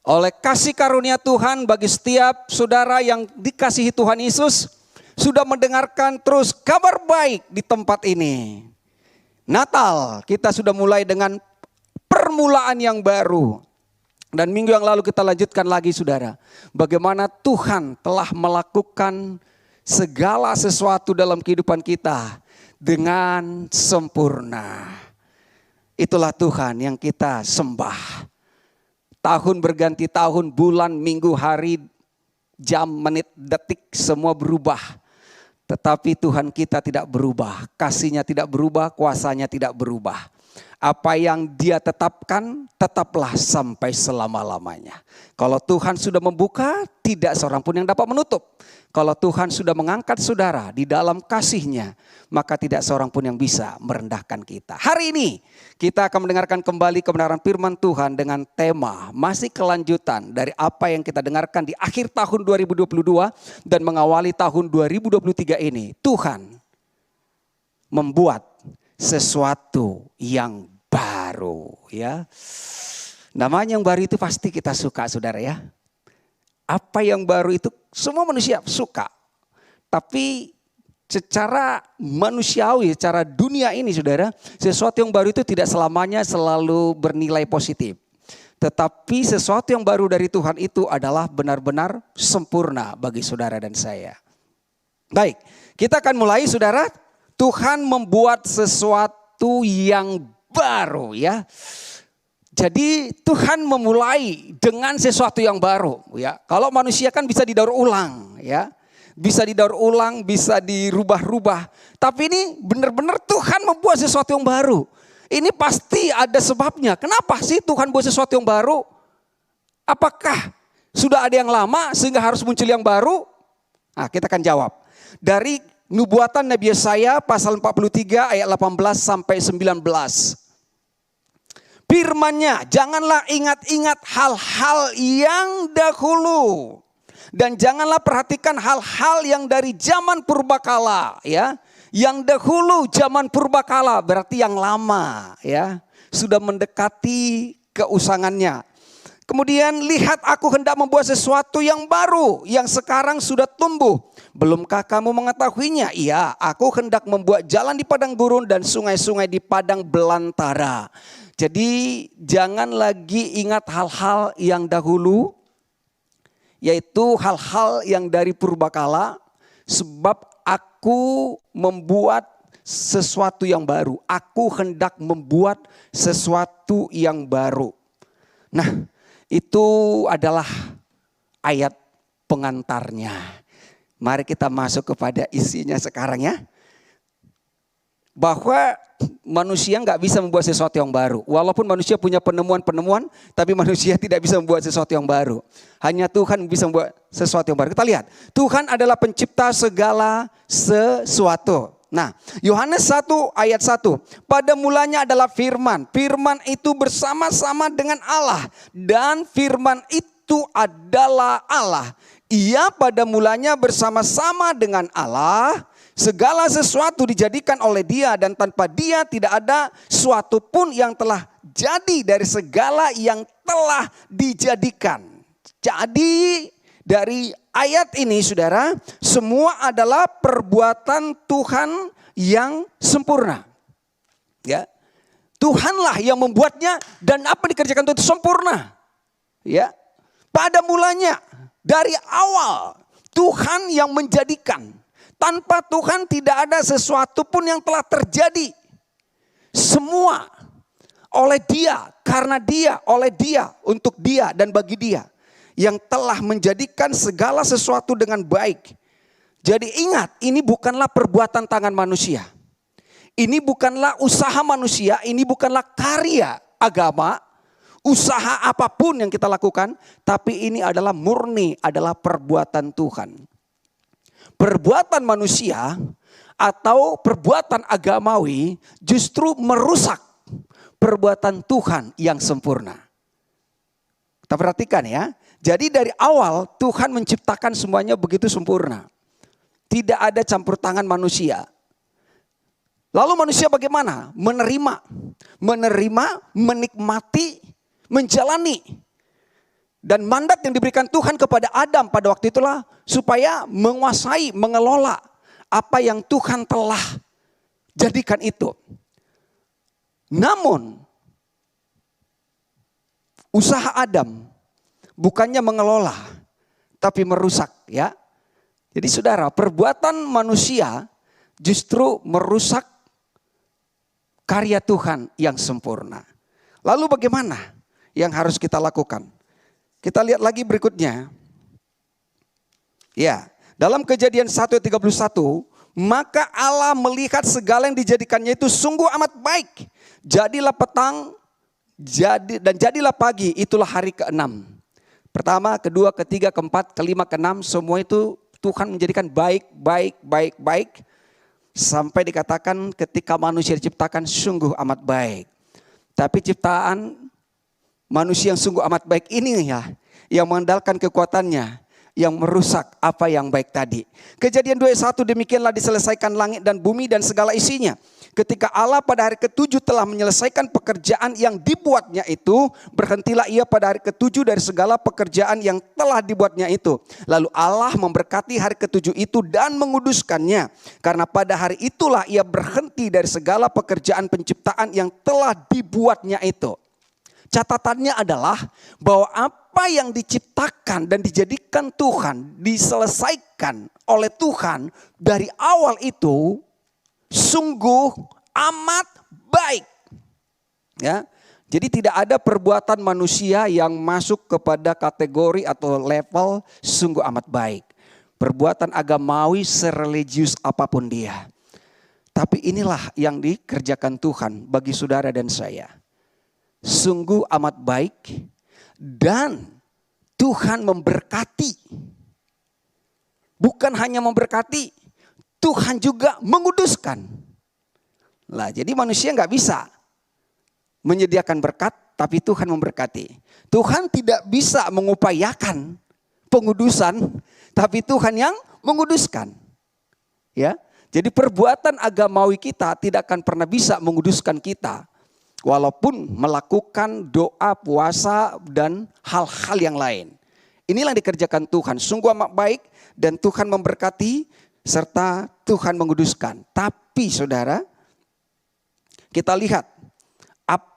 Oleh kasih karunia Tuhan bagi setiap saudara yang dikasihi Tuhan Yesus, sudah mendengarkan terus kabar baik di tempat ini. Natal kita sudah mulai dengan permulaan yang baru. Dan minggu yang lalu kita lanjutkan lagi saudara. Bagaimana Tuhan telah melakukan segala sesuatu dalam kehidupan kita dengan sempurna. Itulah Tuhan yang kita sembah. Tahun berganti tahun, bulan, minggu, hari, jam, menit, detik semua berubah. Tetapi Tuhan kita tidak berubah. Kasih-Nya tidak berubah, kuasa-Nya tidak berubah. Apa yang Dia tetapkan tetaplah sampai selama-lamanya. Kalau Tuhan sudah membuka, tidak seorang pun yang dapat menutup. Kalau Tuhan sudah mengangkat saudara di dalam kasih-Nya, maka tidak seorang pun yang bisa merendahkan kita. Hari ini kita akan mendengarkan kembali kebenaran firman Tuhan dengan tema masih kelanjutan dari apa yang kita dengarkan di akhir tahun 2022 dan mengawali tahun 2023 ini. Tuhan membuat sesuatu yang baru, ya. Namanya yang baru itu pasti kita suka, saudara, ya. Apa yang baru itu semua manusia suka. Tapi secara manusiawi, secara dunia ini, saudara, sesuatu yang baru itu tidak selamanya selalu bernilai positif. Tetapi sesuatu yang baru dari Tuhan itu adalah benar-benar sempurna bagi saudara dan saya. Baik, kita akan mulai, saudara. Tuhan membuat sesuatu yang baru, ya. Jadi Tuhan memulai dengan sesuatu yang baru, ya. Kalau manusia kan bisa didaur ulang, ya. Bisa didaur ulang, bisa dirubah-rubah. Tapi ini benar-benar Tuhan membuat sesuatu yang baru. Ini pasti ada sebabnya. Kenapa sih Tuhan buat sesuatu yang baru? Apakah sudah ada yang lama sehingga harus muncul yang baru? Nah, kita akan jawab. Dari Nubuatan Nabi Yesaya pasal 43 ayat 18 sampai 19. Firman-Nya, janganlah ingat-ingat hal-hal yang dahulu. Dan janganlah perhatikan hal-hal yang dari zaman purbakala, ya. Yang dahulu zaman purbakala berarti yang lama, ya. Sudah mendekati keusangannya. Kemudian lihat aku hendak membuat sesuatu yang baru yang sekarang sudah tumbuh. Belumkah kamu mengetahuinya? Iya, aku hendak membuat jalan di padang gurun dan sungai-sungai di padang belantara. Jadi jangan lagi ingat hal-hal yang dahulu, yaitu hal-hal yang dari purbakala, sebab aku membuat sesuatu yang baru. Aku hendak membuat sesuatu yang baru. Nah, itu adalah ayat pengantarnya. Mari kita masuk kepada isinya sekarang, ya. Bahwa manusia nggak bisa membuat sesuatu yang baru. Walaupun manusia punya penemuan-penemuan, tapi manusia tidak bisa membuat sesuatu yang baru. Hanya Tuhan bisa membuat sesuatu yang baru. Kita lihat, Tuhan adalah pencipta segala sesuatu. Nah, Yohanes 1 ayat 1. Pada mulanya adalah firman. Firman itu bersama-sama dengan Allah. Dan firman itu adalah Allah. Ia pada mulanya bersama-sama dengan Allah. Segala sesuatu dijadikan oleh Dia. Dan tanpa Dia tidak ada suatu pun yang telah jadi dari segala yang telah dijadikan. Jadi dari ayat ini, saudara, semua adalah perbuatan Tuhan yang sempurna. Ya, Tuhanlah yang membuatnya dan apa dikerjakan itu sempurna. Ya, pada mulanya dari awal Tuhan yang menjadikan. Tanpa Tuhan tidak ada sesuatu pun yang telah terjadi. Semua oleh Dia, karena Dia, oleh Dia, untuk Dia dan bagi Dia. Yang telah menjadikan segala sesuatu dengan baik. Jadi ingat, ini bukanlah perbuatan tangan manusia. Ini bukanlah usaha manusia, ini bukanlah karya agama, usaha apapun yang kita lakukan. Tapi ini adalah murni, adalah perbuatan Tuhan. Perbuatan manusia atau perbuatan agamawi justru merusak perbuatan Tuhan yang sempurna. Kita perhatikan, ya. Jadi dari awal Tuhan menciptakan semuanya begitu sempurna. Tidak ada campur tangan manusia. Lalu manusia bagaimana? Menerima, menikmati, menjalani. Dan mandat yang diberikan Tuhan kepada Adam pada waktu itulah supaya menguasai, mengelola apa yang Tuhan telah jadikan itu. Namun usaha Adam bukannya mengelola tapi merusak, ya. Jadi saudara, perbuatan manusia justru merusak karya Tuhan yang sempurna. Lalu bagaimana yang harus kita lakukan? Kita lihat lagi berikutnya. Ya, dalam Kejadian 1:31, maka Allah melihat segala yang dijadikannya itu sungguh amat baik. Jadilah petang, dan jadilah pagi, itulah hari ke-6. Pertama, kedua, ketiga, keempat, kelima, keenam, semua itu Tuhan menjadikan baik, baik, baik, baik. Sampai dikatakan ketika manusia diciptakan sungguh amat baik. Tapi ciptaan manusia yang sungguh amat baik ini ya, yang mengandalkan kekuatannya, yang merusak apa yang baik tadi. Kejadian 2:1, demikianlah diselesaikan langit dan bumi dan segala isinya. Ketika Allah pada hari ke-7 telah menyelesaikan pekerjaan yang dibuatnya itu, berhentilah ia pada hari ke-7 dari segala pekerjaan yang telah dibuatnya itu. Lalu Allah memberkati hari ke-7 itu dan menguduskannya. Karena pada hari itulah ia berhenti dari segala pekerjaan penciptaan yang telah dibuatnya itu. Catatannya adalah bahwa apa yang diciptakan dan dijadikan Tuhan, diselesaikan oleh Tuhan dari awal itu sungguh amat baik. Ya. Jadi tidak ada perbuatan manusia yang masuk kepada kategori atau level sungguh amat baik. Perbuatan agamawi sereligius apapun dia. Tapi inilah yang dikerjakan Tuhan bagi saudara dan saya. Sungguh amat baik dan Tuhan memberkati. Bukan hanya memberkati, Tuhan juga menguduskan. Lah, jadi manusia nggak bisa menyediakan berkat, tapi Tuhan memberkati. Tuhan tidak bisa mengupayakan pengudusan, tapi Tuhan yang menguduskan. Ya, jadi perbuatan agamawi kita tidak akan pernah bisa menguduskan kita. Walaupun melakukan doa, puasa, dan hal-hal yang lain. Inilah yang dikerjakan Tuhan. Sungguh amat baik dan Tuhan memberkati serta Tuhan menguduskan. Tapi saudara, kita lihat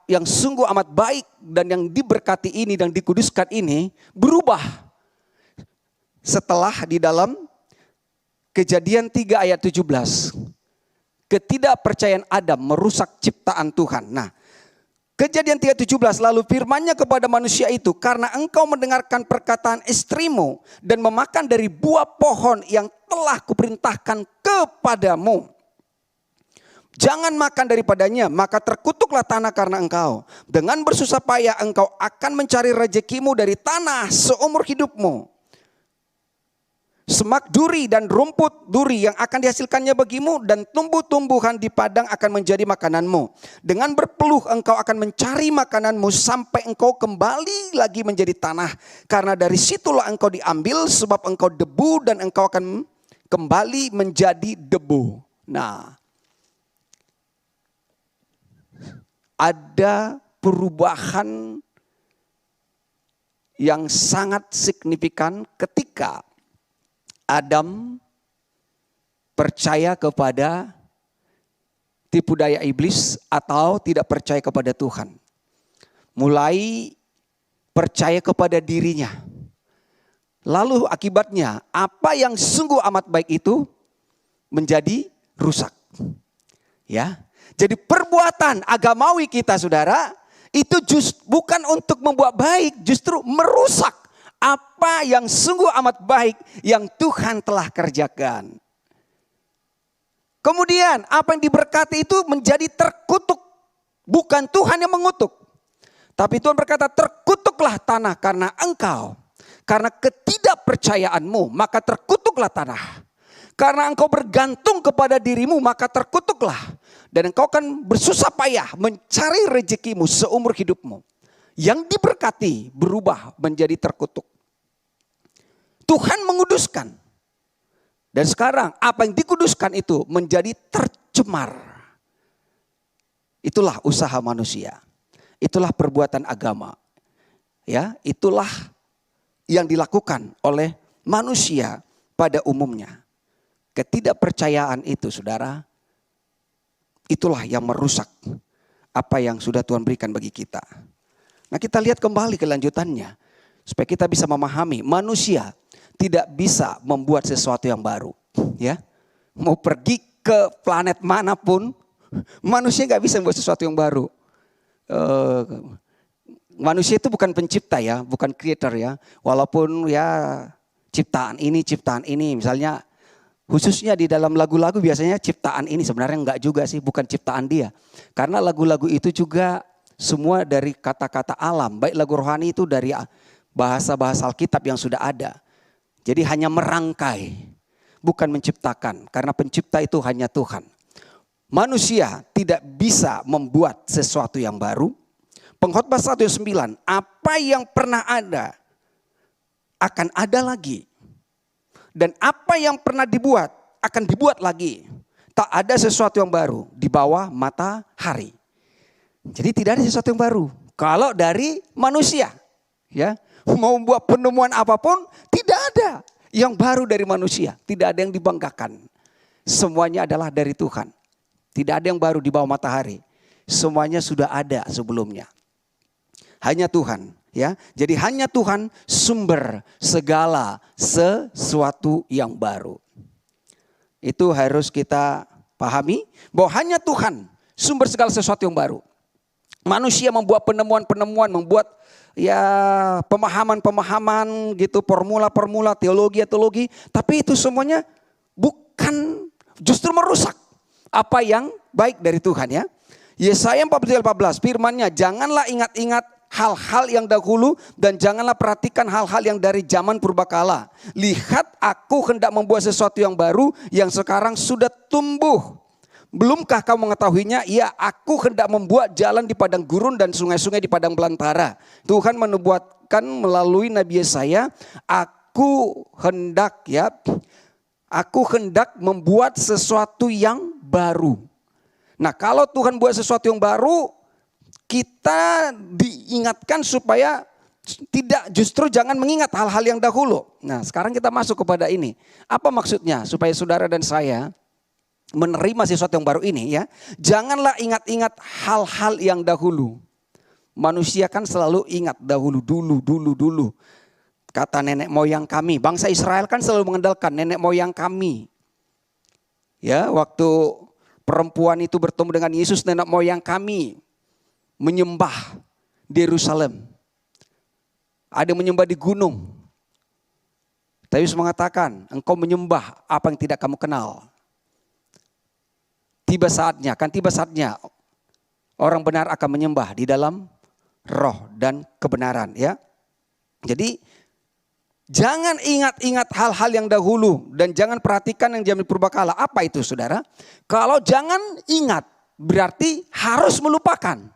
yang sungguh amat baik dan yang diberkati ini dan dikuduskan ini berubah. Setelah di dalam Kejadian 3 ayat 17. Ketidakpercayaan Adam merusak ciptaan Tuhan. Nah, Kejadian 3:17, lalu firman-Nya kepada manusia itu, karena engkau mendengarkan perkataan istrimu dan memakan dari buah pohon yang telah kuperintahkan kepadamu. Jangan makan daripadanya, maka terkutuklah tanah karena engkau. Dengan bersusah payah engkau akan mencari rezekimu dari tanah seumur hidupmu. Semak duri dan rumput duri yang akan dihasilkannya bagimu dan tumbuh-tumbuhan di padang akan menjadi makananmu. Dengan berpeluh engkau akan mencari makananmu sampai engkau kembali lagi menjadi tanah. Karena dari situlah engkau diambil sebab engkau debu dan engkau akan kembali menjadi debu. Nah, ada perubahan yang sangat signifikan ketika Adam percaya kepada tipu daya iblis atau tidak percaya kepada Tuhan. Mulai percaya kepada dirinya. Lalu akibatnya apa yang sungguh amat baik itu menjadi rusak. Ya. Jadi perbuatan agamawi kita saudara itu bukan untuk membuat baik, justru merusak apa yang sungguh amat baik yang Tuhan telah kerjakan. Kemudian apa yang diberkati itu menjadi terkutuk. Bukan Tuhan yang mengutuk. Tapi Tuhan berkata, terkutuklah tanah karena engkau. Karena ketidakpercayaanmu maka terkutuklah tanah. Karena engkau bergantung kepada dirimu maka terkutuklah. Dan engkau akan bersusah payah mencari rezekimu seumur hidupmu. Yang diberkati berubah menjadi terkutuk. Tuhan menguduskan. Dan sekarang apa yang dikuduskan itu menjadi tercemar. Itulah usaha manusia. Itulah perbuatan agama. Ya, itulah yang dilakukan oleh manusia pada umumnya. Ketidakpercayaan itu, saudara, itulah yang merusak apa yang sudah Tuhan berikan bagi kita. Nah, kita lihat kembali kelanjutannya supaya kita bisa memahami manusia tidak bisa membuat sesuatu yang baru. Ya, mau pergi ke planet manapun, manusia nggak bisa membuat sesuatu yang baru. Manusia itu bukan pencipta ya, bukan creator ya. Walaupun ya ciptaan ini, misalnya khususnya di dalam lagu-lagu biasanya ciptaan ini, sebenarnya enggak juga sih, bukan ciptaan dia. Karena lagu-lagu itu juga semua dari kata-kata alam, baik lagu rohani itu dari bahasa-bahasa Alkitab yang sudah ada. Jadi hanya merangkai, bukan menciptakan, karena pencipta itu hanya Tuhan. Manusia tidak bisa membuat sesuatu yang baru. Pengkhotbah 1:9, apa yang pernah ada akan ada lagi. Dan apa yang pernah dibuat akan dibuat lagi. Tak ada sesuatu yang baru di bawah matahari. Jadi tidak ada sesuatu yang baru. Kalau dari manusia, ya, mau buat penemuan apapun tidak ada yang baru dari manusia. Tidak ada yang dibanggakan. Semuanya adalah dari Tuhan. Tidak ada yang baru di bawah matahari. Semuanya sudah ada sebelumnya. Hanya Tuhan, ya. Jadi hanya Tuhan sumber segala sesuatu yang baru. Itu harus kita pahami bahwa hanya Tuhan sumber segala sesuatu yang baru. Manusia membuat penemuan-penemuan, membuat ya pemahaman-pemahaman gitu, formula-formula, teologi, tapi itu semuanya bukan, justru merusak apa yang baik dari Tuhan, ya. Yesaya 14 firman-Nya, janganlah ingat-ingat hal-hal yang dahulu dan janganlah perhatikan hal-hal yang dari zaman purbakala. Lihat, aku hendak membuat sesuatu yang baru yang sekarang sudah tumbuh. Belumkah kamu mengetahuinya? Ya, aku hendak membuat jalan di padang gurun dan sungai-sungai di padang belantara. Tuhan menubuatkan melalui Nabi Yesaya, aku hendak membuat sesuatu yang baru. Nah, kalau Tuhan buat sesuatu yang baru, kita diingatkan supaya justru jangan mengingat hal-hal yang dahulu. Nah, sekarang kita masuk kepada ini. Apa maksudnya? Supaya saudara dan saya menerima sesuatu yang baru ini, ya. Janganlah ingat-ingat hal-hal yang dahulu. Manusia kan selalu ingat dahulu. Kata nenek moyang kami. Bangsa Israel kan selalu mengandalkan nenek moyang kami. Ya, waktu perempuan itu bertemu dengan Yesus, nenek moyang kami menyembah di Yerusalem. Ada menyembah di gunung. Tapi Yesus mengatakan, engkau menyembah apa yang tidak kamu kenal. Tiba saatnya orang benar akan menyembah di dalam roh dan kebenaran, ya. Jadi jangan ingat-ingat hal-hal yang dahulu dan jangan perhatikan yang zaman purbakala. Apa itu, saudara? Kalau jangan ingat berarti harus melupakan.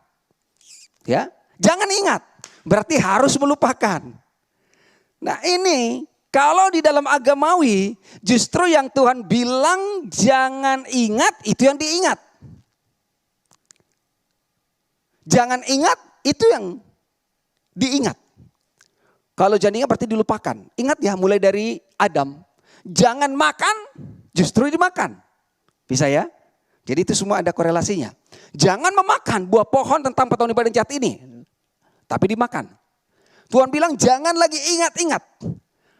Ya, jangan ingat, berarti harus melupakan. Nah, ini kalau di dalam agamawi justru yang Tuhan bilang jangan ingat, itu yang diingat. Jangan ingat, itu yang diingat. Kalau jangan ingat berarti dilupakan. Ingat ya, mulai dari Adam. Jangan makan, justru dimakan. Bisa ya? Jadi itu semua ada korelasinya. Jangan memakan buah pohon tentang ketahuan baik dan jahat ini. Tapi dimakan. Tuhan bilang jangan lagi ingat-ingat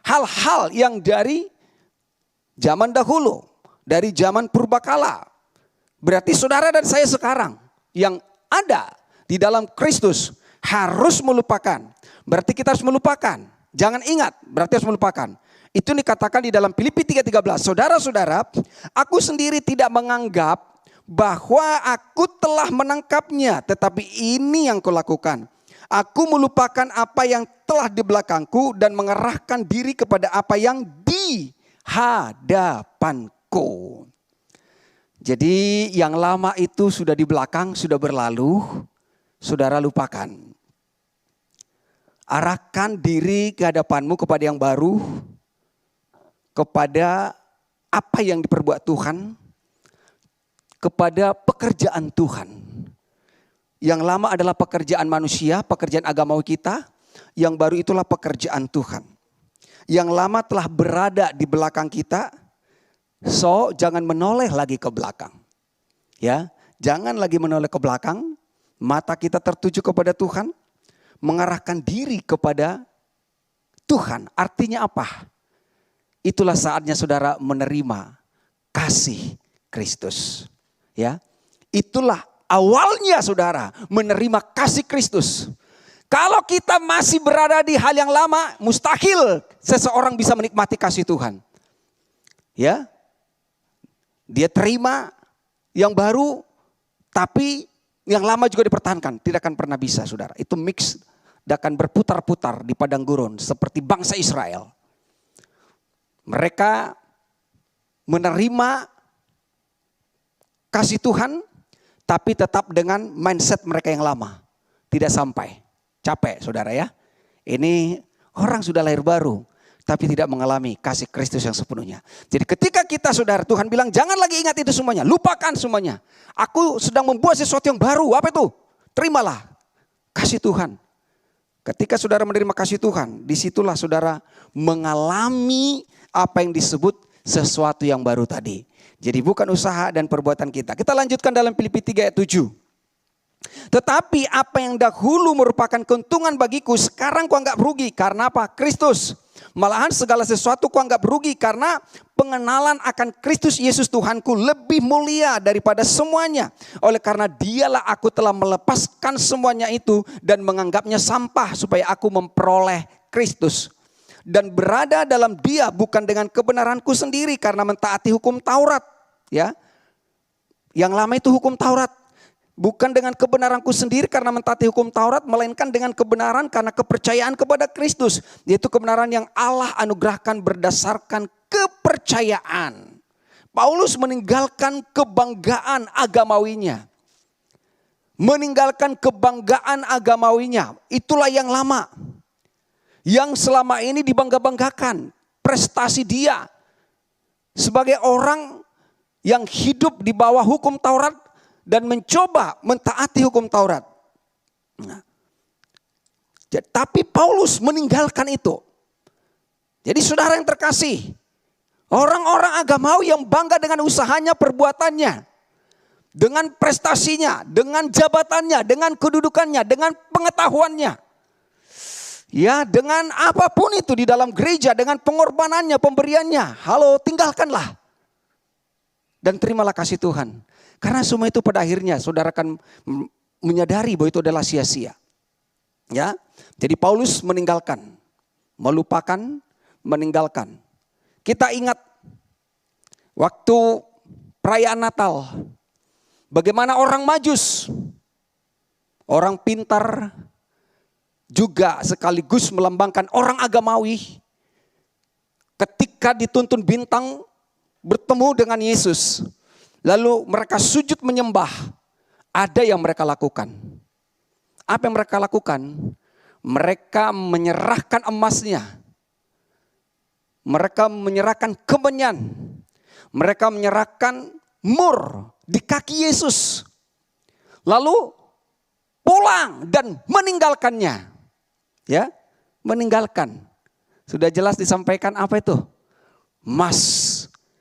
hal-hal yang dari zaman dahulu. Dari zaman purbakala. Berarti saudara dan saya sekarang yang ada di dalam Kristus harus melupakan. Berarti kita harus melupakan. Jangan ingat, berarti harus melupakan. Itu dikatakan di dalam Filipi 3:13. Saudara-saudara, aku sendiri tidak menganggap bahwa aku telah menangkapnya, tetapi ini yang kulakukan. Aku melupakan apa yang telah di belakangku dan mengerahkan diri kepada apa yang di hadapanku. Jadi yang lama itu sudah di belakang, sudah berlalu, saudara lupakan. Arahkan diri ke hadapanmu kepada yang baru, kepada apa yang diperbuat Tuhan, kepada pekerjaan Tuhan. Yang lama adalah pekerjaan manusia, pekerjaan agamawi kita. Yang baru itulah pekerjaan Tuhan. Yang lama telah berada di belakang kita. So, jangan menoleh lagi ke belakang. Ya, jangan lagi menoleh ke belakang. Mata kita tertuju kepada Tuhan, mengarahkan diri kepada Tuhan. Artinya apa? Itulah saatnya saudara menerima kasih Kristus. Ya, itulah awalnya saudara menerima kasih Kristus. Kalau kita masih berada di hal yang lama, mustahil seseorang bisa menikmati kasih Tuhan. Ya, dia terima yang baru, tapi yang lama juga dipertahankan. Tidak akan pernah bisa saudara. Itu mix dan akan berputar-putar di padang gurun seperti bangsa Israel. Mereka menerima kasih Tuhan, tapi tetap dengan mindset mereka yang lama. Tidak sampai. Capek saudara ya. Ini orang sudah lahir baru, tapi tidak mengalami kasih Kristus yang sepenuhnya. Jadi ketika kita saudara, Tuhan bilang jangan lagi ingat itu semuanya. Lupakan semuanya. Aku sedang membuat sesuatu yang baru. Apa itu? Terimalah kasih Tuhan. Ketika saudara menerima kasih Tuhan, disitulah saudara mengalami apa yang disebut sesuatu yang baru tadi. Jadi bukan usaha dan perbuatan kita. Kita lanjutkan dalam Filipi 3 ayat 7. Tetapi apa yang dahulu merupakan keuntungan bagiku, sekarang kuanggap rugi. Karena apa? Kristus. Malahan segala sesuatu kuanggap rugi karena pengenalan akan Kristus Yesus Tuhanku lebih mulia daripada semuanya. Oleh karena dialah aku telah melepaskan semuanya itu dan menganggapnya sampah supaya aku memperoleh Kristus. Dan berada dalam dia bukan dengan kebenaranku sendiri karena mentaati hukum Taurat. Ya, yang lama itu hukum Taurat. Bukan dengan kebenaranku sendiri karena mentaati hukum Taurat, melainkan dengan kebenaran karena kepercayaan kepada Kristus. Yaitu kebenaran yang Allah anugerahkan berdasarkan kepercayaan. Paulus meninggalkan kebanggaan agamawinya. Meninggalkan kebanggaan agamawinya. Itulah yang lama. Yang selama ini dibangga-banggakan. Prestasi dia. Sebagai orang yang hidup di bawah hukum Taurat. Dan mencoba mentaati hukum Taurat. Nah, tapi Paulus meninggalkan itu. Jadi saudara yang terkasih, orang-orang agamawi yang bangga dengan usahanya, perbuatannya, dengan prestasinya, dengan jabatannya, dengan kedudukannya, dengan pengetahuannya. Ya, dengan apapun itu di dalam gereja, dengan pengorbanannya, pemberiannya. Halo, tinggalkanlah. Dan terimalah kasih Tuhan. Karena semua itu pada akhirnya saudara akan menyadari bahwa itu adalah sia-sia. Ya, jadi Paulus meninggalkan, melupakan, meninggalkan. Kita ingat waktu perayaan Natal, bagaimana orang Majus, orang pintar, juga sekaligus melambangkan orang agamawi, ketika dituntun bintang bertemu dengan Yesus. Lalu mereka sujud menyembah. Ada yang mereka lakukan. Apa yang mereka lakukan? Mereka menyerahkan emasnya. Mereka menyerahkan kemenyan. Mereka menyerahkan mur di kaki Yesus. Lalu pulang dan meninggalkannya. Ya, meninggalkan. Sudah jelas disampaikan apa itu? Emas,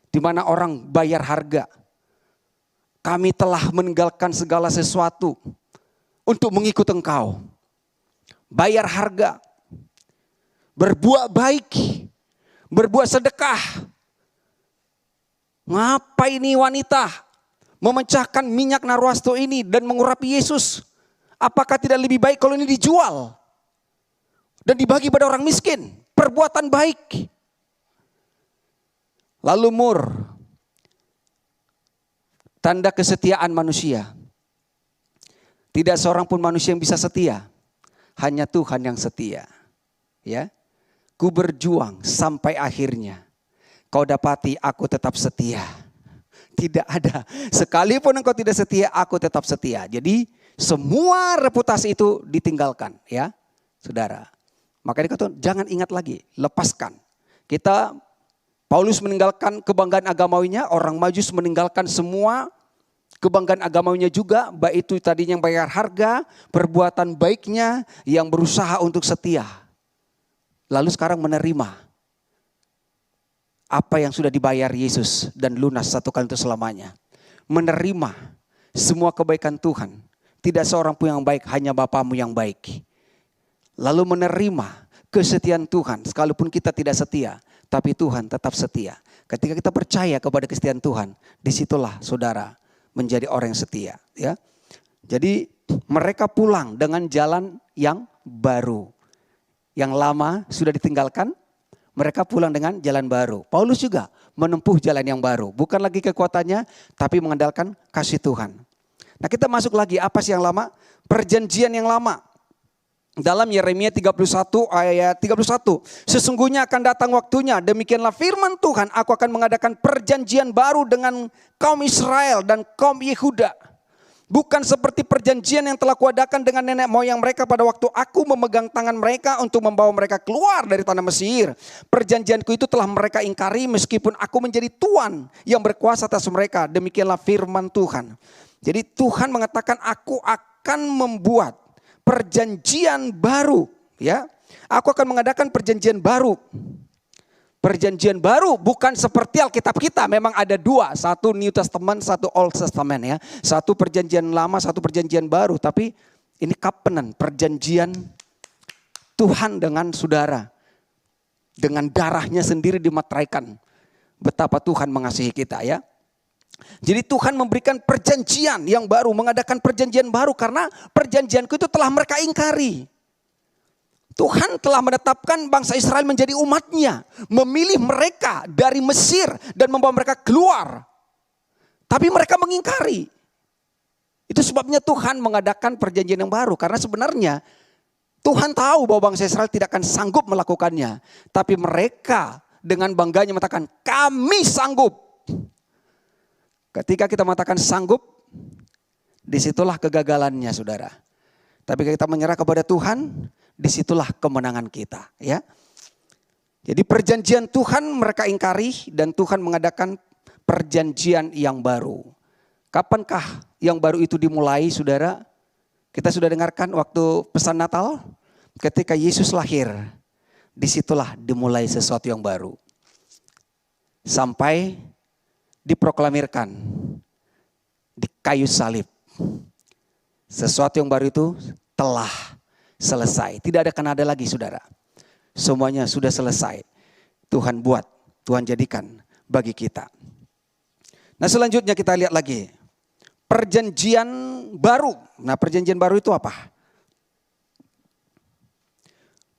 di mana orang bayar harga. Kami telah meninggalkan segala sesuatu untuk mengikut Engkau. Bayar harga, berbuat baik, berbuat sedekah. Ngapa ini wanita memecahkan minyak narwastu ini dan mengurapi Yesus? Apakah tidak lebih baik kalau ini dijual dan dibagi pada orang miskin? Perbuatan baik. Lalu mur, tanda kesetiaan manusia. Tidak seorang pun manusia yang bisa setia. Hanya Tuhan yang setia. Ya, ku berjuang sampai akhirnya. Kau dapati aku tetap setia. Tidak ada. Sekalipun engkau tidak setia, aku tetap setia. Jadi semua reputasi itu ditinggalkan. Ya, saudara. Maka dikatakan jangan ingat lagi. Lepaskan. Paulus meninggalkan kebanggaan agamawinya, orang Majus meninggalkan semua kebanggaan agamawinya juga, baik itu tadinya yang bayar harga, perbuatan baiknya yang berusaha untuk setia. Lalu sekarang menerima apa yang sudah dibayar Yesus dan lunas satu kali untuk selamanya. Menerima semua kebaikan Tuhan. Tidak seorang pun yang baik, hanya Bapamu yang baik. Lalu menerima kesetiaan Tuhan. Sekalipun kita tidak setia, tapi Tuhan tetap setia. Ketika kita percaya kepada kesetiaan Tuhan, disitulah saudara menjadi orang yang setia. Ya. Jadi mereka pulang dengan jalan yang baru. Yang lama sudah ditinggalkan, mereka pulang dengan jalan baru. Paulus juga menempuh jalan yang baru. Bukan lagi kekuatannya, tapi mengandalkan kasih Tuhan. Nah kita masuk lagi, apa sih yang lama? Perjanjian yang lama. Dalam Yeremia 31 ayat 31. Sesungguhnya akan datang waktunya, demikianlah firman Tuhan, aku akan mengadakan perjanjian baru dengan kaum Israel dan kaum Yehuda. Bukan seperti perjanjian yang telah kuadakan dengan nenek moyang mereka pada waktu aku memegang tangan mereka untuk membawa mereka keluar dari tanah Mesir. Perjanjianku itu telah mereka ingkari meskipun aku menjadi Tuhan yang berkuasa atas mereka. Demikianlah firman Tuhan. Jadi Tuhan mengatakan aku akan membuat perjanjian baru. Ya, aku akan mengadakan perjanjian baru. Perjanjian baru bukan seperti Alkitab kita, memang ada dua, satu New Testament, satu Old Testament ya. Satu perjanjian lama, satu perjanjian baru, tapi ini covenant, perjanjian Tuhan dengan saudara. Dengan darahnya sendiri dimateraikan. Betapa Tuhan mengasihi kita ya. Jadi Tuhan memberikan perjanjian yang baru, mengadakan perjanjian baru karena perjanjianku itu telah mereka ingkari. Tuhan telah menetapkan bangsa Israel menjadi umatnya. Memilih mereka dari Mesir dan membawa mereka keluar. Tapi mereka mengingkari. Itu sebabnya Tuhan mengadakan perjanjian yang baru. Karena sebenarnya Tuhan tahu bahwa bangsa Israel tidak akan sanggup melakukannya. Tapi mereka dengan bangganya mengatakan kami sanggup. Ketika kita mengatakan sanggup, disitulah kegagalannya saudara. Tapi kita menyerah kepada Tuhan, disitulah kemenangan kita ya. Jadi perjanjian Tuhan mereka ingkari dan Tuhan mengadakan perjanjian yang baru. Kapankah yang baru itu dimulai saudara? Kita sudah dengarkan waktu pesan Natal ketika Yesus lahir. Disitulah dimulai sesuatu yang baru. Sampai diproklamirkan di kayu salib. Sesuatu yang baru itu telah selesai. Tidak akan ada lagi saudara. Semuanya sudah selesai. Tuhan buat, Tuhan jadikan bagi kita. Nah selanjutnya kita lihat lagi. Perjanjian baru. Nah perjanjian baru itu apa?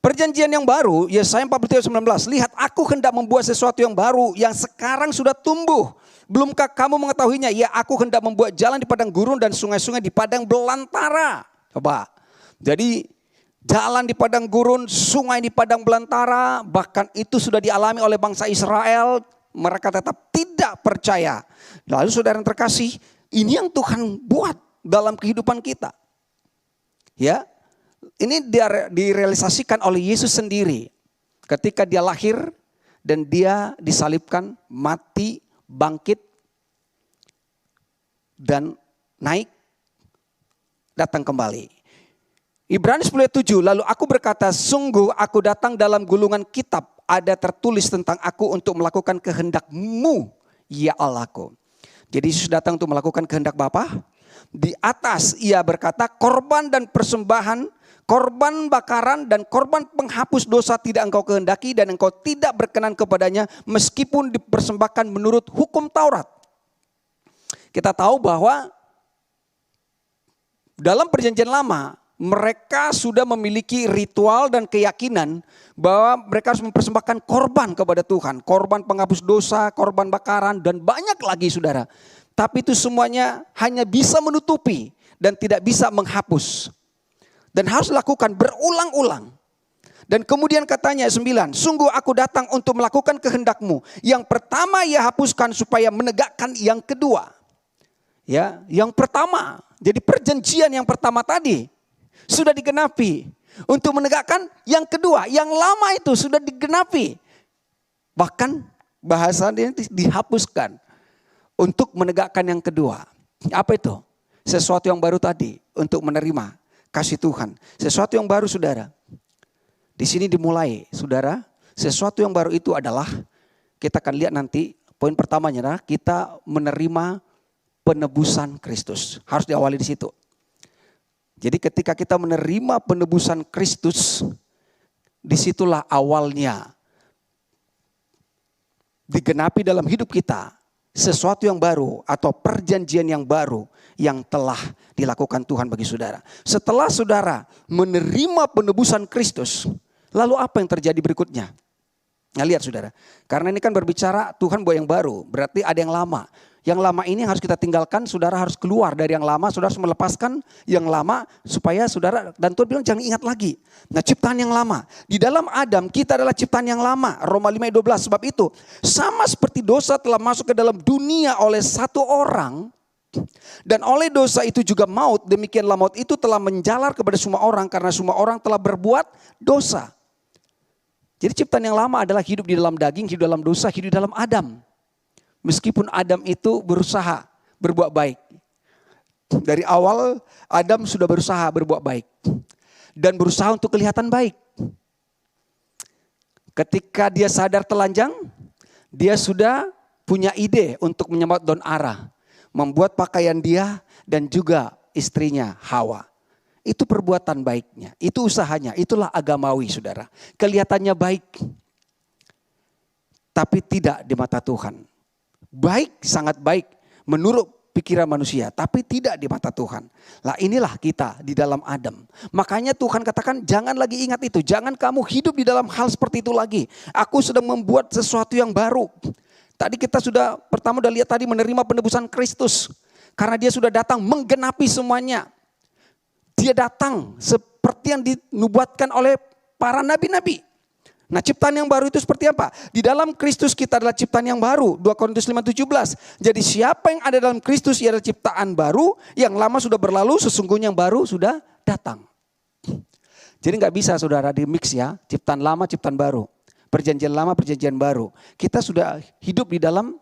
Perjanjian yang baru, Yesaya 43:19. Lihat aku hendak membuat sesuatu yang baru yang sekarang sudah tumbuh. Belumkah kamu mengetahuinya? Ya aku hendak membuat jalan di padang gurun dan sungai-sungai di padang belantara. Coba. Jadi jalan di padang gurun, sungai di padang belantara, bahkan itu sudah dialami oleh bangsa Israel. Mereka tetap tidak percaya. Lalu saudara yang terkasih, ini yang Tuhan buat dalam kehidupan kita. Ya, ini direalisasikan oleh Yesus sendiri. Ketika dia lahir dan dia disalibkan, mati, bangkit, dan naik, datang kembali. Ibrani 10:7, lalu aku berkata, sungguh aku datang dalam gulungan kitab, ada tertulis tentang aku untuk melakukan kehendak-Mu, ya Allahku. Jadi Yesus datang untuk melakukan kehendak Bapa. Di atas ia berkata, korban dan persembahan, korban bakaran dan korban penghapus dosa tidak engkau kehendaki dan engkau tidak berkenan kepadanya meskipun dipersembahkan menurut hukum Taurat. Kita tahu bahwa dalam perjanjian lama mereka sudah memiliki ritual dan keyakinan bahwa mereka harus mempersembahkan korban kepada Tuhan. Korban penghapus dosa, korban bakaran dan banyak lagi saudara. Tapi itu semuanya hanya bisa menutupi dan tidak bisa menghapus. Dan harus dilakukan berulang-ulang. Dan kemudian katanya 9, sungguh aku datang untuk melakukan kehendak-Mu. Yang pertama ia hapuskan supaya menegakkan yang kedua. Ya, yang pertama, jadi perjanjian yang pertama tadi sudah digenapi untuk menegakkan yang kedua, yang lama itu sudah digenapi. Bahkan bahasanya dihapuskan untuk menegakkan yang kedua. Apa itu? Sesuatu yang baru tadi untuk menerima kasih Tuhan. Sesuatu yang baru saudara. Di sini dimulai saudara, sesuatu yang baru itu adalah kita akan lihat nanti poin pertamanya adalah kita menerima penebusan Kristus. Harus diawali di situ. Jadi ketika kita menerima penebusan Kristus, disitulah awalnya digenapi dalam hidup kita sesuatu yang baru atau perjanjian yang baru yang telah dilakukan Tuhan bagi saudara. Setelah saudara menerima penebusan Kristus, lalu apa yang terjadi berikutnya? Nah, lihat saudara, karena ini kan berbicara Tuhan buat yang baru, berarti ada yang lama. Yang lama ini harus kita tinggalkan, saudara harus keluar dari yang lama, saudara harus melepaskan yang lama supaya saudara, dan Tuhan bilang jangan ingat lagi. Nah, ciptaan yang lama. Di dalam Adam kita adalah ciptaan yang lama. Roma 5:12, sebab itu sama seperti dosa telah masuk ke dalam dunia oleh satu orang, dan oleh dosa itu juga maut, demikianlah maut itu telah menjalar kepada semua orang karena semua orang telah berbuat dosa. Jadi ciptaan yang lama adalah hidup di dalam daging, hidup dalam dosa, hidup di dalam Adam. Meskipun Adam itu berusaha berbuat baik. Dari awal Adam sudah berusaha berbuat baik. Dan berusaha untuk kelihatan baik. Ketika dia sadar telanjang, dia sudah punya ide untuk menyemprot daun ara. Membuat pakaian dia dan juga istrinya Hawa. Itu perbuatan baiknya, itu usahanya, itulah agamawi saudara. Kelihatannya baik, tapi tidak di mata Tuhan. Baik, sangat baik menurut pikiran manusia, tapi tidak di mata Tuhan. Lah inilah kita di dalam Adam. Makanya Tuhan katakan jangan lagi ingat itu. Jangan kamu hidup di dalam hal seperti itu lagi. Aku sedang membuat sesuatu yang baru. Tadi kita sudah pertama udah lihat tadi menerima penebusan Kristus. Karena dia sudah datang menggenapi semuanya. Dia datang seperti yang dinubuatkan oleh para nabi-nabi. Nah, ciptaan yang baru itu seperti apa? Di dalam Kristus kita adalah ciptaan yang baru. 2 Korintus 5:17. Jadi siapa yang ada dalam Kristus ia adalah ciptaan baru. Yang lama sudah berlalu, sesungguhnya yang baru sudah datang. Jadi gak bisa saudara di mix ya. Ciptaan lama, ciptaan baru. Perjanjian lama, perjanjian baru. Kita sudah hidup di dalam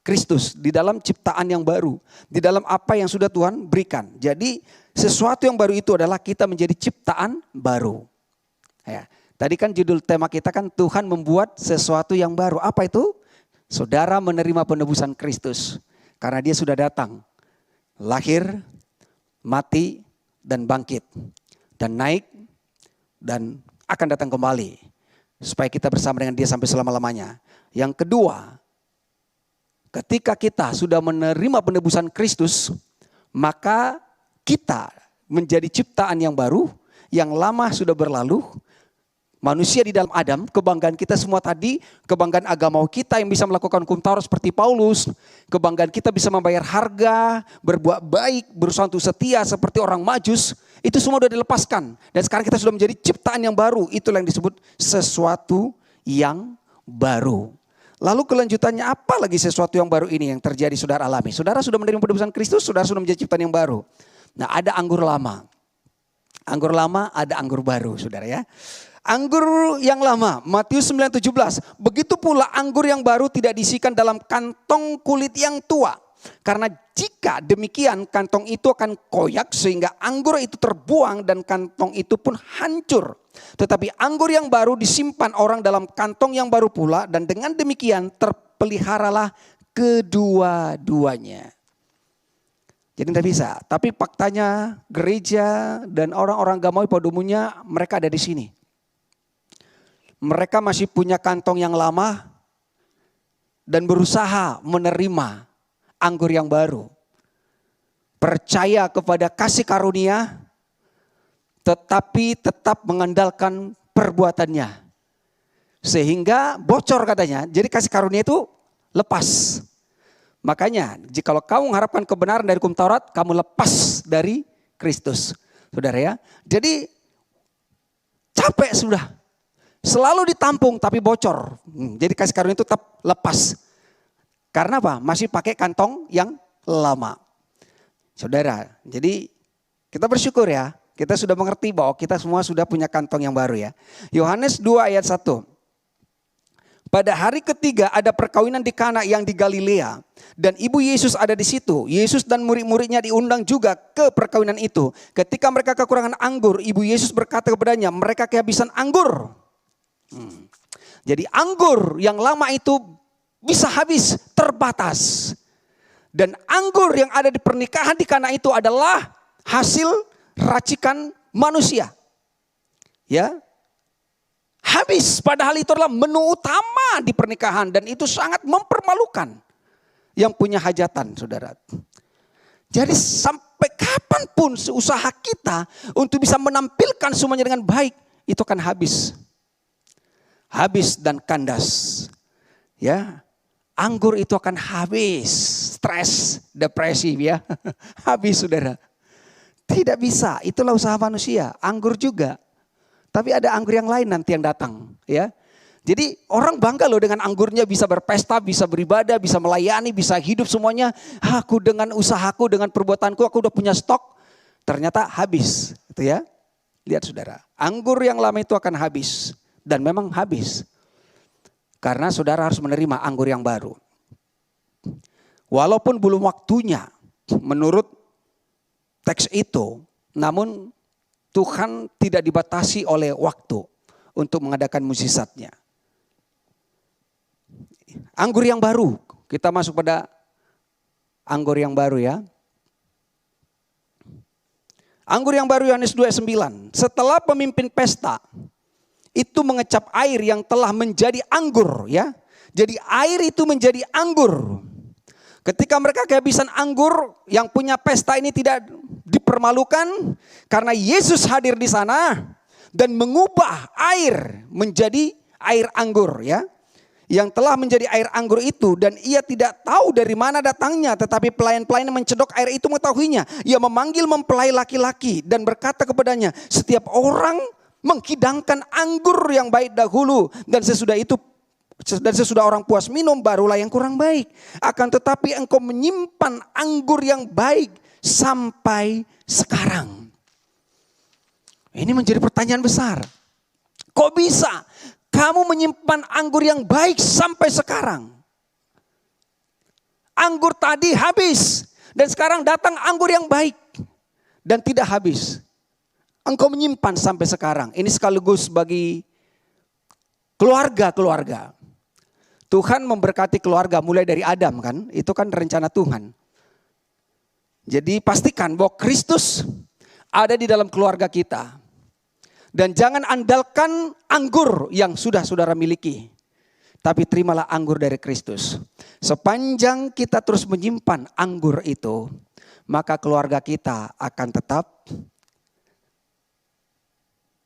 Kristus. Di dalam ciptaan yang baru. Di dalam apa yang sudah Tuhan berikan. Jadi sesuatu yang baru itu adalah kita menjadi ciptaan baru. Ya. Tadi kan judul tema kita kan Tuhan membuat sesuatu yang baru. Apa itu? Saudara menerima penebusan Kristus. Karena dia sudah datang. Lahir, mati, dan bangkit. Dan naik, dan akan datang kembali. Supaya kita bersama dengan dia sampai selama-lamanya. Yang kedua, ketika kita sudah menerima penebusan Kristus, maka kita menjadi ciptaan yang baru. Yang lama sudah berlalu. Manusia di dalam Adam, kebanggaan kita semua tadi, kebanggaan agamawi kita yang bisa melakukan hukum Taurat seperti Paulus, kebanggaan kita bisa membayar harga, berbuat baik, berusaha untuk setia seperti orang Majus, itu semua sudah dilepaskan. Dan sekarang kita sudah menjadi ciptaan yang baru, itulah yang disebut sesuatu yang baru. Lalu kelanjutannya apa lagi sesuatu yang baru ini yang terjadi saudara alami? Saudara sudah menerima penebusan Kristus, saudara sudah menjadi ciptaan yang baru. Nah, ada anggur lama. Anggur lama, ada anggur baru saudara ya. Anggur yang lama, Matius 9:17. Begitu pula anggur yang baru tidak diisikan dalam kantong kulit yang tua. Karena jika demikian kantong itu akan koyak sehingga anggur itu terbuang dan kantong itu pun hancur. Tetapi anggur yang baru disimpan orang dalam kantong yang baru pula dan dengan demikian terpeliharalah kedua-duanya. Jadi tidak bisa. Tapi faktanya gereja dan orang-orang agamawi pada umumnya mereka ada di sini. Mereka masih punya kantong yang lama dan berusaha menerima anggur yang baru. Percaya kepada kasih karunia tetapi tetap mengandalkan perbuatannya. Sehingga bocor katanya. Jadi kasih karunia itu lepas. Makanya jika kamu mengharapkan kebenaran dari hukum Taurat, kamu lepas dari Kristus. Saudara ya. Jadi capek sudah. Selalu ditampung tapi bocor. Jadi kasih karunia itu tetap lepas. Karena apa? Masih pakai kantong yang lama. Saudara, jadi kita bersyukur ya. Kita sudah mengerti bahwa kita semua sudah punya kantong yang baru ya. Yohanes 2 ayat 1. Pada hari ketiga ada perkawinan di Kana yang di Galilea. Dan ibu Yesus ada di situ. Yesus dan murid-muridnya diundang juga ke perkawinan itu. Ketika mereka kekurangan anggur, ibu Yesus berkata kepadanya, mereka kehabisan anggur. Jadi anggur yang lama itu bisa habis terbatas. Dan anggur yang ada di pernikahan di Kana itu adalah hasil racikan manusia. Ya. Habis, padahal itu adalah menu utama di pernikahan dan itu sangat mempermalukan yang punya hajatan, saudara. Jadi sampai kapanpun usaha kita untuk bisa menampilkan semuanya dengan baik, itu akan habis. Habis dan kandas. Ya, anggur itu akan habis, stres, depresi ya. Habis, saudara. Tidak bisa, itulah usaha manusia. Anggur juga. Tapi ada anggur yang lain nanti yang datang, ya. Jadi orang bangga loh dengan anggurnya, bisa berpesta, bisa beribadah, bisa melayani, bisa hidup semuanya. Aku dengan usahaku, dengan perbuatanku, aku udah punya stok. Ternyata habis, gitu ya. Lihat saudara, anggur yang lama itu akan habis. Dan memang habis. Karena saudara harus menerima anggur yang baru. Walaupun belum waktunya menurut teks itu, namun Tuhan tidak dibatasi oleh waktu untuk mengadakan mukjizatnya. Anggur yang baru, kita masuk pada anggur yang baru ya. Anggur yang baru Yohanes 2:9. Setelah pemimpin pesta itu mengecap air yang telah menjadi anggur ya. Jadi air itu menjadi anggur. Ketika mereka kehabisan anggur, yang punya pesta ini tidak dipermalukan karena Yesus hadir di sana dan mengubah air menjadi air anggur ya. Yang telah menjadi air anggur itu dan ia tidak tahu dari mana datangnya, tetapi pelayan-pelayan yang mencedok air itu mengetahuinya. Ia memanggil mempelai laki-laki dan berkata kepadanya, setiap orang menghidangkan anggur yang baik dahulu dan sesudah orang puas minum barulah yang kurang baik. Akan tetapi engkau menyimpan anggur yang baik sampai sekarang. Ini menjadi pertanyaan besar. Kok bisa kamu menyimpan anggur yang baik sampai sekarang? Anggur tadi habis dan sekarang datang anggur yang baik dan tidak habis. Engkau menyimpan sampai sekarang. Ini sekaligus bagi keluarga-keluarga. Tuhan memberkati keluarga mulai dari Adam kan. Itu kan rencana Tuhan. Jadi pastikan bahwa Kristus ada di dalam keluarga kita. Dan jangan andalkan anggur yang sudah saudara miliki. Tapi terimalah anggur dari Kristus. Sepanjang kita terus menyimpan anggur itu, maka keluarga kita akan tetap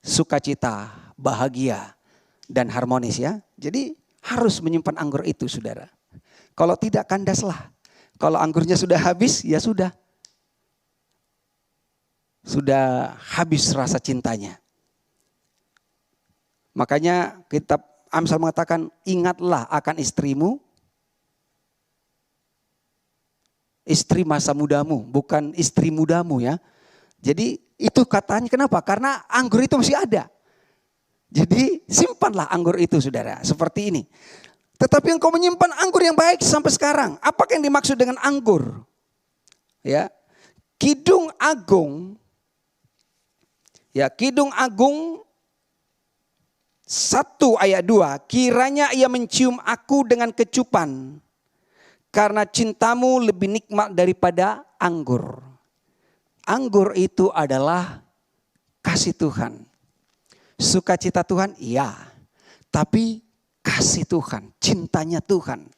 sukacita, bahagia, dan harmonis ya. Jadi harus menyimpan anggur itu saudara. Kalau tidak kandaslah. Kalau anggurnya sudah habis ya sudah. Sudah habis rasa cintanya. Makanya kitab Amsal mengatakan ingatlah akan istrimu. Istri masa mudamu, bukan istri mudamu ya. Jadi itu katanya kenapa? Karena anggur itu masih ada. Jadi simpanlah anggur itu saudara, seperti ini. Tetapi engkau menyimpan anggur yang baik sampai sekarang. Apakah yang dimaksud dengan anggur? Ya, Kidung Agung. Ya, Kidung Agung 1 ayat 2. Kiranya ia mencium aku dengan kecupan. Karena cintamu lebih nikmat daripada anggur. Anggur itu adalah kasih Tuhan. Sukacita Tuhan, iya. Tapi kasih Tuhan, cintanya Tuhan.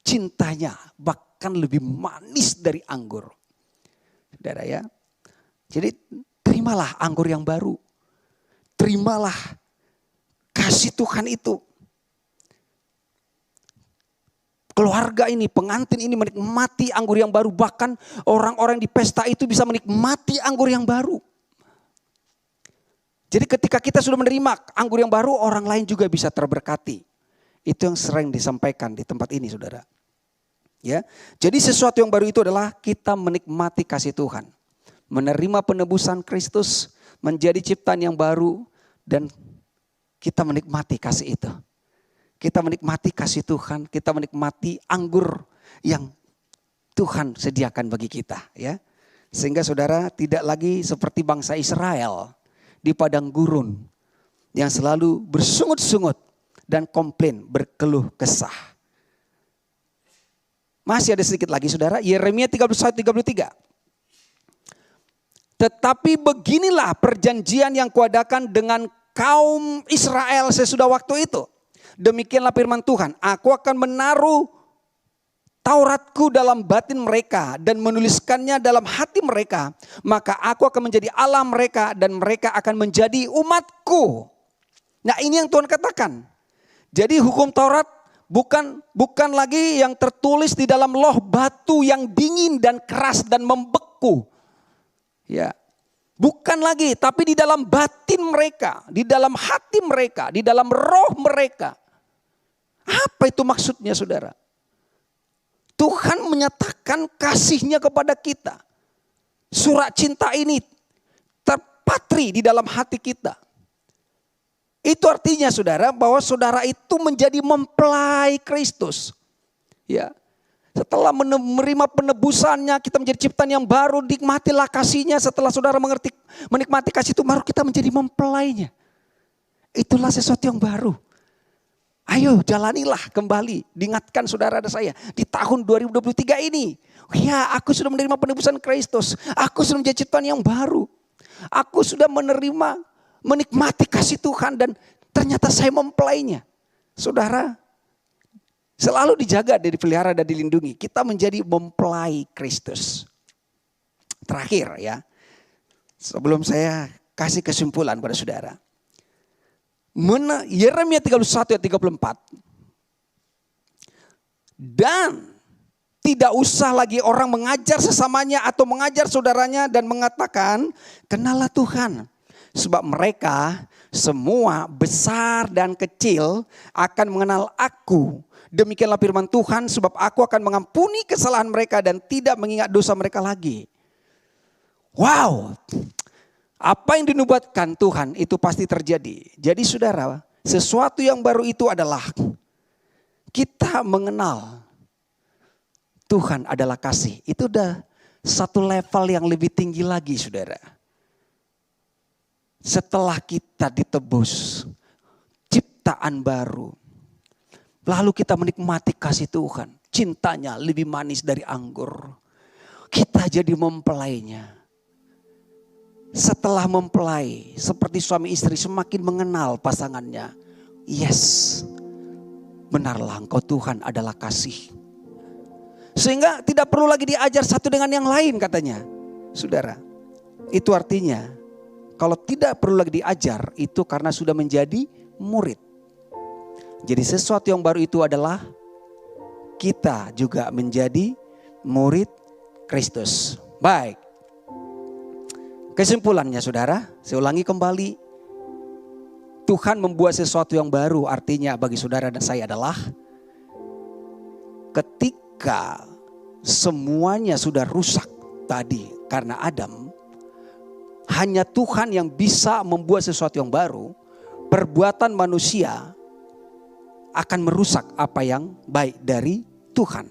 Cintanya bahkan lebih manis dari anggur. Saudara ya. Jadi terimalah anggur yang baru. Terimalah kasih Tuhan itu. Keluarga ini, pengantin ini menikmati anggur yang baru. Bahkan orang-orang di pesta itu bisa menikmati anggur yang baru. Jadi ketika kita sudah menerima anggur yang baru, orang lain juga bisa terberkati. Itu yang sering disampaikan di tempat ini saudara. Ya, jadi sesuatu yang baru itu adalah kita menikmati kasih Tuhan. Menerima penebusan Kristus, menjadi ciptaan yang baru. Dan kita menikmati kasih itu. Kita menikmati kasih Tuhan, kita menikmati anggur yang Tuhan sediakan bagi kita, ya. Sehingga saudara tidak lagi seperti bangsa Israel di padang gurun yang selalu bersungut-sungut dan komplain, berkeluh kesah. Masih ada sedikit lagi saudara, Yeremia 31-33. Tetapi beginilah perjanjian yang kuadakan dengan kaum Israel sesudah waktu itu. Demikianlah firman Tuhan, aku akan menaruh Tauratku dalam batin mereka dan menuliskannya dalam hati mereka. Maka aku akan menjadi Allah mereka dan mereka akan menjadi umatku. Nah ini yang Tuhan katakan. Jadi hukum Taurat bukan lagi yang tertulis di dalam loh batu yang dingin dan keras dan membeku. Ya, bukan lagi, tapi di dalam batin mereka, di dalam hati mereka, di dalam roh mereka. Apa itu maksudnya saudara? Tuhan menyatakan kasih-Nya kepada kita. Surat cinta ini terpatri di dalam hati kita. Itu artinya saudara bahwa saudara itu menjadi mempelai Kristus. Ya. Setelah menerima penebusannya, kita menjadi ciptaan yang baru, nikmatilah kasih-Nya. Setelah saudara menikmati kasih itu, baru kita menjadi mempelainya. Itulah sesuatu yang baru. Ayo jalanilah kembali, diingatkan saudara dan saya di tahun 2023 ini. Ya, aku sudah menerima penebusan Kristus, aku sudah menjadi ciptaan yang baru. Aku sudah menikmati kasih Tuhan dan ternyata saya mempelainya. Saudara, selalu dijaga, dipelihara dan dilindungi. Kita menjadi mempelai Kristus. Terakhir ya, sebelum saya kasih kesimpulan pada saudara. Yeremia 31 ayat 34. Dan tidak usah lagi orang mengajar sesamanya atau mengajar saudaranya dan mengatakan, kenallah Tuhan. Sebab mereka semua besar dan kecil akan mengenal aku. Demikianlah firman Tuhan, sebab aku akan mengampuni kesalahan mereka dan tidak mengingat dosa mereka lagi. Wow. Apa yang dinubuatkan Tuhan itu pasti terjadi. Jadi saudara, sesuatu yang baru itu adalah kita mengenal Tuhan adalah kasih. Itu udah satu level yang lebih tinggi lagi saudara. Setelah kita ditebus, ciptaan baru. Lalu kita menikmati kasih Tuhan. Cintanya lebih manis dari anggur. Kita jadi mempelainya. Setelah mempelai, seperti suami istri semakin mengenal pasangannya. Yes, benarlah engkau Tuhan adalah kasih. Sehingga tidak perlu lagi diajar satu dengan yang lain katanya. Saudara, itu artinya kalau tidak perlu lagi diajar itu karena sudah menjadi murid. Jadi sesuatu yang baru itu adalah kita juga menjadi murid Kristus. Baik. Kesimpulannya saudara, saya ulangi kembali. Tuhan membuat sesuatu yang baru, artinya bagi saudara dan saya adalah ketika semuanya sudah rusak tadi karena Adam, hanya Tuhan yang bisa membuat sesuatu yang baru. Perbuatan manusia akan merusak apa yang baik dari Tuhan.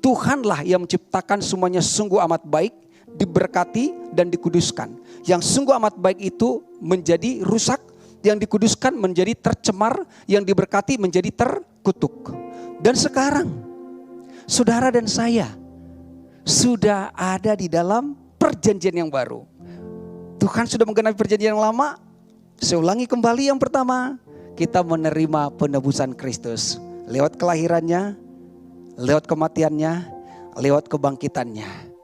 Tuhanlah yang menciptakan semuanya sungguh amat baik, diberkati dan dikuduskan. Yang sungguh amat baik itu menjadi rusak, yang dikuduskan menjadi tercemar, yang diberkati menjadi terkutuk. Dan sekarang saudara dan saya sudah ada di dalam perjanjian yang baru. Tuhan sudah menggenapi perjanjian yang lama. Saya ulangi kembali, yang pertama, kita menerima penebusan Kristus lewat kelahirannya, lewat kematiannya, lewat kebangkitannya.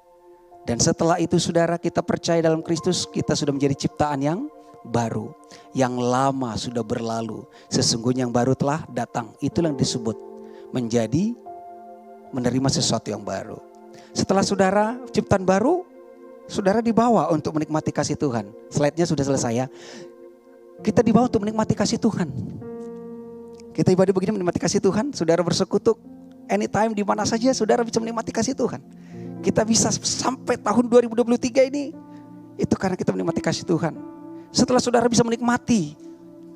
Dan setelah itu saudara, kita percaya dalam Kristus, kita sudah menjadi ciptaan yang baru. Yang lama sudah berlalu, sesungguhnya yang baru telah datang. Itulah yang disebut menjadi menerima sesuatu yang baru. Setelah saudara ciptaan baru, saudara dibawa untuk menikmati kasih Tuhan. Slide-nya sudah selesai ya. Kita dibawa untuk menikmati kasih Tuhan. Kita ibadah begini menikmati kasih Tuhan. Saudara bersekutu anytime, di mana saja saudara bisa menikmati kasih Tuhan. Kita bisa sampai tahun 2023 ini, itu karena kita menikmati kasih Tuhan. Setelah saudara bisa menikmati,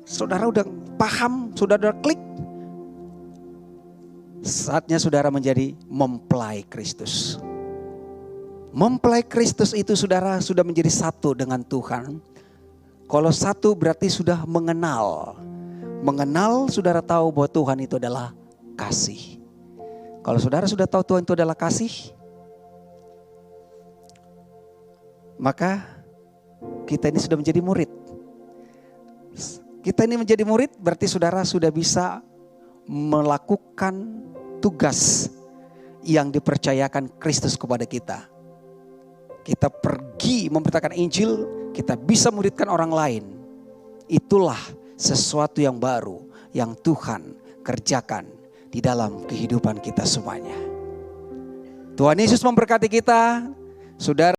saudara udah paham, saudara udah klik. Saatnya saudara menjadi mempelai Kristus. Mempelai Kristus itu saudara sudah menjadi satu dengan Tuhan. Kalau satu berarti sudah mengenal. mengenal, saudara tahu bahwa Tuhan itu adalah kasih. Kalau saudara sudah tahu Tuhan itu adalah kasih, maka kita ini sudah menjadi murid. Kita ini menjadi murid berarti saudara sudah bisa melakukan tugas yang dipercayakan Kristus kepada kita. Kita pergi memberitakan Injil, kita bisa muridkan orang lain. Itulah sesuatu yang baru yang Tuhan kerjakan di dalam kehidupan kita semuanya. Tuhan Yesus memberkati kita, saudara.